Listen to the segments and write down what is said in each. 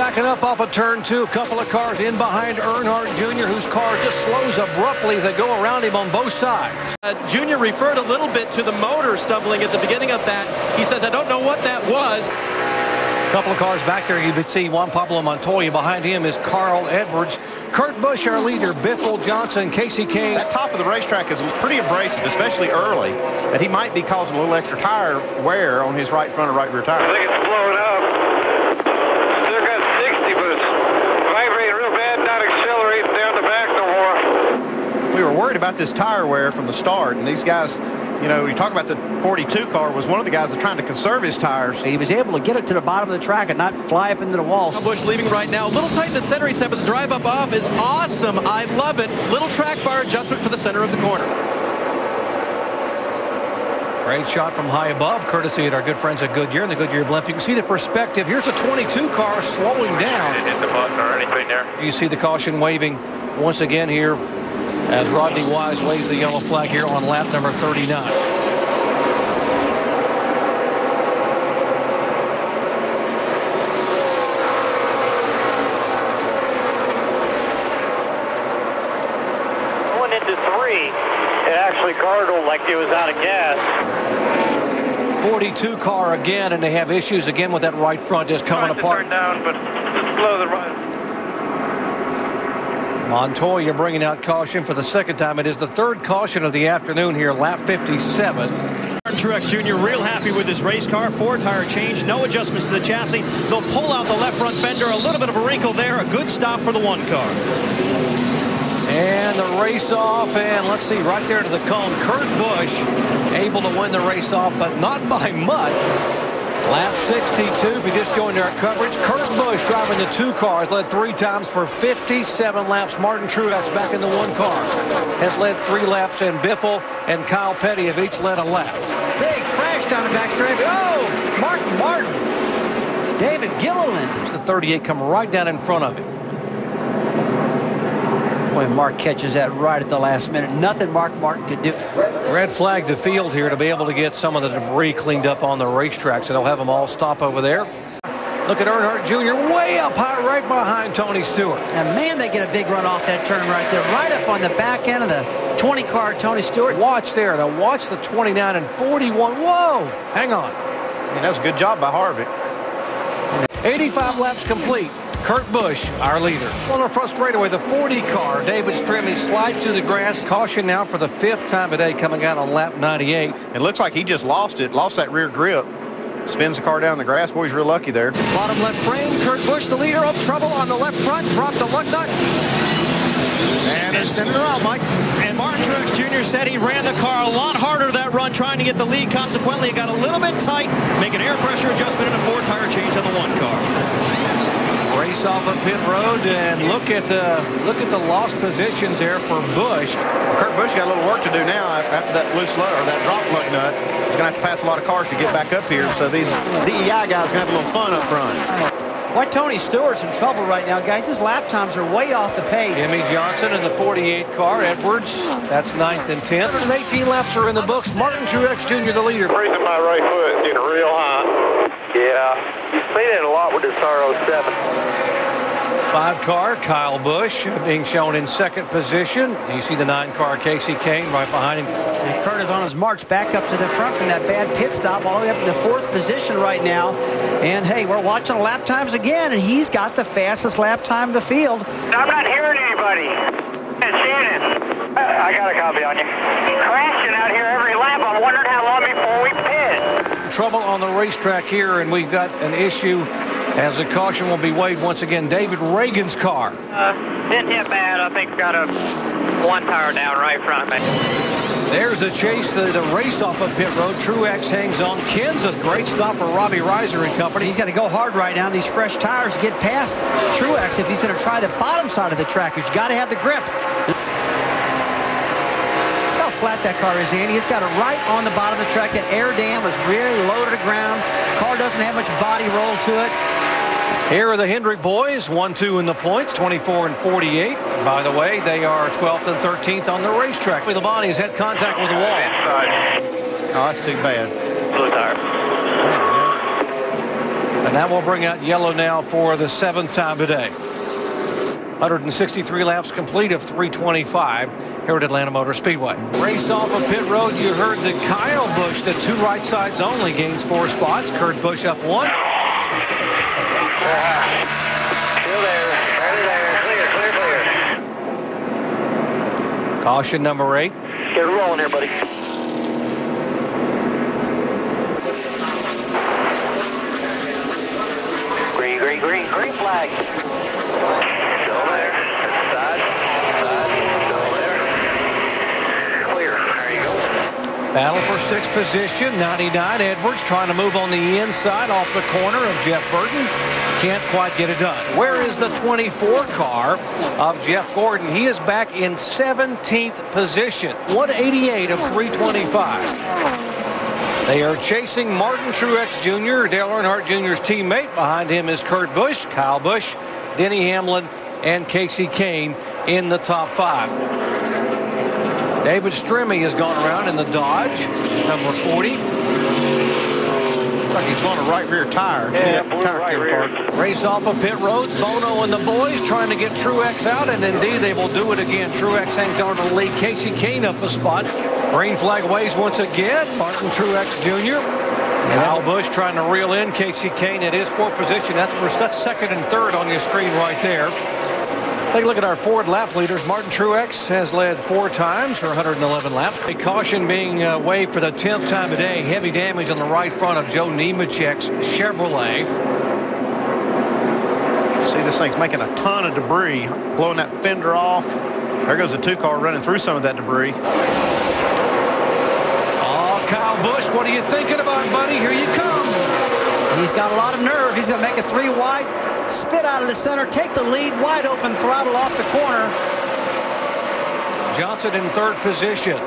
Stacking up off of turn 2, a couple of cars in behind Earnhardt Jr., whose car just slows abruptly as they go around him on both sides. Jr. referred a little bit to the motor stumbling at the beginning of that. He says, I don't know what that was. A couple of cars back there, you could see Juan Pablo Montoya. Behind him is Carl Edwards. Kurt Busch, our leader, Biffle Johnson, Casey Kane. That top of the racetrack is pretty abrasive, especially early, that he might be causing a little extra tire wear on his right front or right rear tire. I think it's blowing up. Still got 60, but it's vibrating real bad, not accelerating down the back no more. We were worried about this tire wear from the start, and these guys, you know, you talk about the 42 car was one of the guys that trying to conserve his tires. He was able to get it to the bottom of the track and not fly up into the walls. Busch leaving right now. A little tight in the center, he said, but the drive up off is awesome. I love it. Little track bar adjustment for the center of the corner. Great shot from high above, courtesy of our good friends at Goodyear and the Goodyear blimp. You can see the perspective. Here's a 22 car slowing down. Didn't hit the button or anything there. You see the caution waving once again here as Rodney Wise waves the yellow flag here on lap number 39. Going into 3, it actually gargled like it was out of gas. 42 car again, and they have issues again with that right front just coming apart. Turn down, but just blow the right. Montoya bringing out caution for the second time. It is the third caution of the afternoon here, lap 57. Truex Jr. real happy with this race car. 4-tire change, no adjustments to the chassis. They'll pull out the left front fender, a little bit of a wrinkle there. A good stop for the 1 car. And the race off, and let's see, right there to the cone. Kurt Busch able to win the race off, but not by much. Lap 62, if you just joined our coverage, Kurt Busch driving the 2 cars, led 3 times for 57 laps. Martin Truex back in the 1 car has led 3 laps, and Biffle and Kyle Petty have each led a lap. Big crash down the backstretch. Oh, Martin. David Gilliland. The 38 come right down in front of him. Boy, Mark catches that right at the last minute. Nothing Mark Martin could do. Red flag to field here to be able to get some of the debris cleaned up on the racetrack, so they'll have them all stop over there. Look at Earnhardt Jr. way up high right behind Tony Stewart. And man, they get a big run off that turn right there, right up on the back end of the 20 car Tony Stewart. Watch there. Now watch the 29 and 41. Whoa! Hang on. And that was a good job by Harvick. 85 laps complete. Kurt Busch, our leader. On the front straightaway, the 40 car, David Strimmy slides to the grass. Caution now for the 5th time today, coming out on lap 98. It looks like he just lost that rear grip. Spins the car down the grass. Boy, he's real lucky there. Bottom left frame, Kurt Busch, the leader, up trouble on the left front, dropped the lug nut. And they're sending it around, Mike. And Martin Truex Jr. said he ran the car a lot harder that run, trying to get the lead. Consequently, it got a little bit tight, make an air pressure adjustment and a 4-tire change on the 1 car. Race off of pit road, and look at the lost positions there for Busch. Kurt Busch got a little work to do now after that loose lug or that drop lug nut. He's going to have to pass a lot of cars to get back up here. So these DEI guys going to have a little fun up front. Why Tony Stewart's in trouble right now, guys. His lap times are way off the pace. Jimmy Johnson in the 48 car. Edwards, that's 9th and 10th. 118 laps are in the books. Martin Truex Jr., the leader. Raising my right foot, getting real hot. Yeah, you see that a lot with this R07. 5 car, Kyle Busch being shown in 2nd position. You see the 9 car, Casey Kane, right behind him. And Kurt is on his march back up to the front from that bad pit stop, all the way up in the 4th position right now. And hey, we're watching the lap times again, and he's got the fastest lap time in the field. I'm not hearing anybody. It's Shannon. I got a copy on you. Crashing out here every lap. I'm wondering how long before we pit. Trouble on the racetrack here, and we've got an issue as the caution will be waved once again. David Reagan's car. Didn't hit bad. I think it's got a 1 tire down right front of me. There's the chase, the race off of pit road. Truex hangs on. Ken's a great stop for Robbie Reiser and company. He's got to go hard right now. These fresh tires get past Truex if he's going to try the bottom side of the track. He's got to have the grip. Look how flat that car is, Andy. It's got it right on the bottom of the track. That air dam is really low to the ground. Car doesn't have much body roll to it. Here are the Hendrick boys, 1-2 in the points, 24 and 48. By the way, they are 12th and 13th on the racetrack. Labonte has had contact with the wall. Oh, that's too bad. Blue tire. And that will bring out yellow now for the 7th time today. 163 laps complete of 325 here at Atlanta Motor Speedway. Race off of pit road. You heard that Kyle Busch, the 2 right sides only, gains 4 spots. Kurt Busch up 1. Still there. Clear. Caution number 8. Get rolling here, buddy. Green flag. Still there. Side. Still there. Clear. There you go. Battle for 6th position. 99 Edwards trying to move on the inside off the corner of Jeff Burton. Can't quite get it done. Where is the 24 car of Jeff Gordon? He is back in 17th position. 188 of 325. They are chasing Martin Truex Jr., Dale Earnhardt Jr.'s teammate. Behind him is Kurt Busch, Kyle Busch, Denny Hamlin, and Casey Kane in the top 5. David Stremme has gone around in the Dodge, number 40. Looks like he's going to right rear tire. Yeah, see that tire right rear. Race off of pit road. Bono and the boys trying to get Truex out, and indeed they will do it again. Truex hangs on to the lead. Casey Kane up a spot. Green flag waves once again. Martin Truex Jr. Kyle Busch trying to reel in Casey Kane at his 4th position. That's 2nd and 3rd on your screen right there. Take a look at our Ford lap leaders. Martin Truex has led 4 times for 111 laps. A caution being waved for the 10th time today. Heavy damage on the right front of Joe Nemechek's Chevrolet. See, this thing's making a ton of debris, blowing that fender off. There goes the 2 car running through some of that debris. Kyle Busch, what are you thinking about, buddy? Here you come. He's got a lot of nerve. He's going to make a 3 wide, spit out of the center, take the lead, wide open, throttle off the corner. Johnson in 3rd position.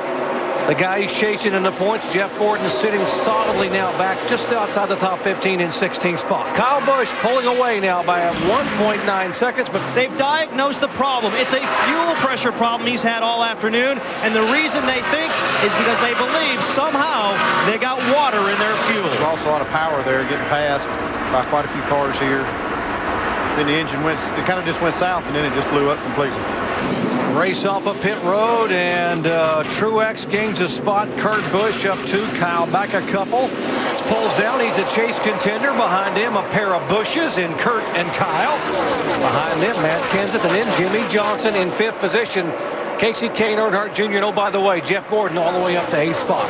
The guy he's chasing in the points, Jeff Gordon, sitting solidly now back just outside the top 15 and 16 spot. Kyle Busch pulling away now by 1.9 seconds. But they've diagnosed the problem. It's a fuel pressure problem he's had all afternoon. And the reason they think is because they believe somehow they got water in their fuel. There's also a lot of power there getting passed by quite a few cars here. Then the engine it kind of just went south, and then it just blew up completely. Race off of pit road, and Truex gains a spot. Kurt Busch up 2. Kyle back a couple. Pulls down. He's a chase contender. Behind him, a pair of Bushes in Kurt and Kyle. Behind them, Matt Kenseth, and then Jimmy Johnson in 5th position. Casey Kane, Earnhardt Jr., and oh, by the way, Jeff Gordon all the way up to 8th spot.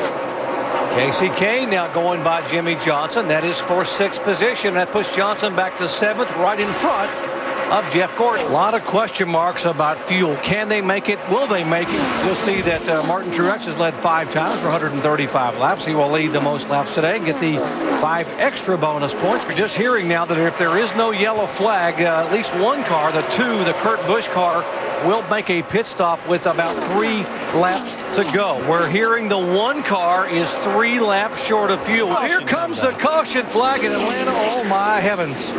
Casey Kane now going by Jimmy Johnson. That is for 6th position. That puts Johnson back to 7th, right in front of Jeff Gordon. A lot of question marks about fuel. Can they make it? Will they make it? You'll see that Martin Truex has led 5 times for 135 laps. He will lead the most laps today and get the 5 extra bonus points. We're just hearing now that if there is no yellow flag, at least 1 car, the Kurt Busch car, will make a pit stop with about 3 laps to go. We're hearing the 1 car is 3 laps short of fuel. Here comes the caution flag in Atlanta. Oh, my heavens.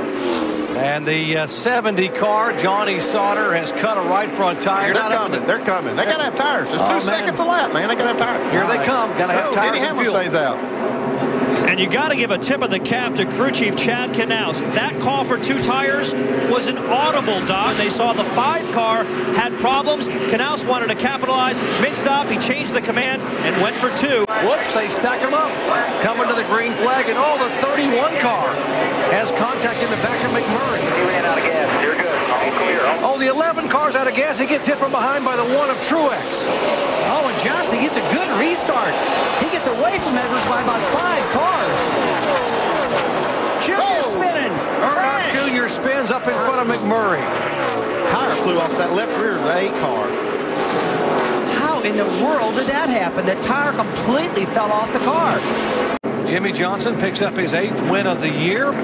And the 70 car, Johnny Sauter, has cut a right front tire. They're coming. They got to have tires. There's 2 seconds a lap, man. They got to have tires. Here they come. Got to have tires Denny and Hamlin fuel. stays out. And you got to give a tip of the cap to crew chief Chad Knaus. That call for 2 tires was an audible, Doc. They saw the 5 car had problems. Knaus wanted to capitalize. Mid-stop, he changed the command and went for 2. Whoops, they stack them up. Coming to the green flag, and the 31 car has contact in the back of McMurray. He ran out of gas. You're good. All clear. The 11 car's out of gas. He gets hit from behind by the 1 of Truex. Oh, and Johnson gets a good restart. He gets away from Edwards by about 5 cars. Junior spinning. Earnhardt Jr. spins up in front of McMurray. Tire flew off that left rear of the 8 car. How in the world did that happen? The tire completely fell off the car. Jimmy Johnson picks up his 8th win of the year.